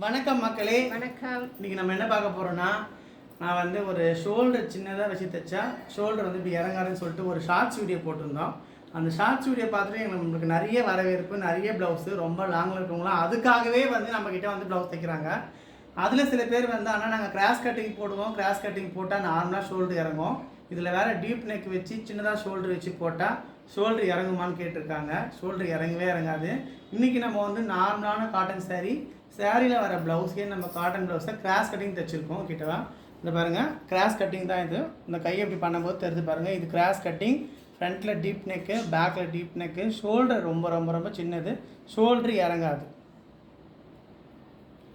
வணக்கம் மக்களே. வணக்கம். இன்னைக்கு நம்ம என்ன பார்க்க போறோம்னா, நான் வந்து ஒரு ஷோல்டர் சின்னதாக வச்சு தைச்சா ஷோல்டர் வந்து இப்படி இறங்காதுன்னு சொல்லிட்டு ஒரு ஷார்ட்ஸ் வீடியோ போட்டிருந்தோம். அந்த ஷார்ட்ஸ் வீடியோ பார்த்துட்டு நம்மளுக்கு நிறைய வரவேற்பு, நிறைய ப்ளவுஸு ரொம்ப லாங்கில் இருக்கவங்களாம் அதுக்காகவே வந்து நம்மக்கிட்ட வந்து ப்ளவுஸ் தைக்கிறாங்க. அதில் சில பேர் வந்து ஆனால் நாங்கள் கிராஸ் கட்டிங் போடுவோம், கிராஸ் கட்டிங் போட்டால் நார்மலாக ஷோல்டர் இறங்கும், இதில் வேறு டீப் நெக் வச்சு சின்னதாக ஷோல்டர் வச்சு போட்டால் ஷோல்டர் இறங்குமான்னு கேட்டிருக்காங்க. ஷோல்டர் இறங்கவே இறங்காது. இன்றைக்கி நம்ம வந்து நார்மலான காட்டன் சேரீயில் வர ப்ளவுஸ்க்கே நம்ம காட்டன் ப்ளவுஸை கிராஸ் கட்டிங் தைச்சிருக்கோம். கிட்டவா இந்த பாருங்கள், கிராஸ் கட்டிங் தான் இது. இந்த கையை எப்படி பண்ணும்போது தெரிஞ்சு பாருங்கள். இது கிராஸ் கட்டிங், ஃப்ரண்ட்டில் டீப் நெக்கு, பேக்கில் டீப் நெக்கு, ஷோல்டர் ரொம்ப ரொம்ப ரொம்ப சின்னது, ஷோல்டர் இறங்காது,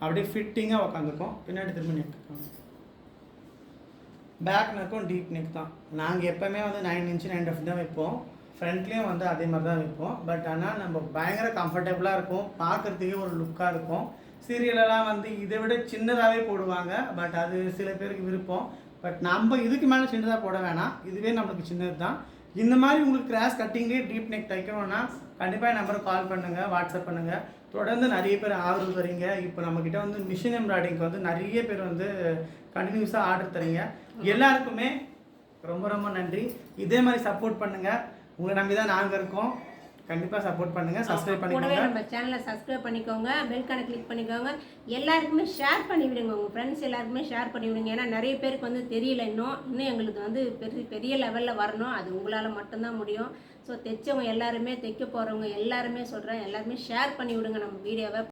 அப்படியே ஃபிட்டிங்காக உக்காந்துக்கும். பின்னாடி திரும்பி நெக், பேக் நெக்கும் டீப் நெக் தான். நாங்கள் எப்போவுமே வந்து 9 இன்ச்சு 9.5 தான் வைப்போம். ஃப்ரண்ட்லேயும் வந்து அதே மாதிரி தான் வைப்போம். பட் ஆனால் நம்ம பயங்கர கம்ஃபர்டபுளாக இருக்கும், பார்க்குறதுக்கே ஒரு லுக்காக இருக்கும். சீரியலெல்லாம் வந்து இதை விட சின்னதாகவே போடுவாங்க. பட் அது சில பேருக்கு விருப்பம். பட் நம்ம இதுக்கு மேலே சின்னதாக போட வேணாம், இதுவே நம்மளுக்கு சின்னது தான். இந்த மாதிரி உங்களுக்கு கிராஸ் கட்டிங்லேயே டீப் நெக் தைக்கணும்னா கண்டிப்பாக என் நம்பருக்கு கால் பண்ணுங்கள், வாட்ஸ்அப் பண்ணுங்கள். தொடர்ந்து நிறைய பேர் ஆதரவு தரீங்க. இப்போ நம்மக்கிட்ட வந்து மிஷின் எம்ப்ராய்டிங்க்கு வந்து நிறைய பேர் வந்து கண்டினியூஸாக ஆர்டர் தரீங்க. எல்லாருக்குமே ரொம்ப ரொம்ப நன்றி. இதே மாதிரி சப்போர்ட் பண்ணுங்கள். உங்களை நம்பி தான் நாங்கள் இருக்கோம். கண்டிப்பாக சப்போர்ட் பண்ணுங்கள், சப்ஸ்கிரைப் பண்ணிக்கோங்க. நம்ம சேனலை சப்ஸ்கிரைப் பண்ணிக்கோங்க, பெல்கானை கிளிக் பண்ணிக்கோங்க. எல்லாருக்குமே ஷேர் பண்ணி விடுங்க, உங்கள் ஃப்ரெண்ட்ஸ் எல்லாருக்குமே ஷேர் பண்ணி விடுங்க. ஏன்னா நிறைய பேருக்கு வந்து தெரியல, இன்னும் எங்களுக்கு வந்து பெரிய லெவலில் வரணும். அது உங்களால் மட்டும்தான் முடியும். ஸோ தைச்சவங்க எல்லாருமே, தைக்க போகிறவங்க எல்லாருமே சொல்கிறேன், எல்லாருமே ஷேர் பண்ணி விடுங்க நம்ம வீடியோவை.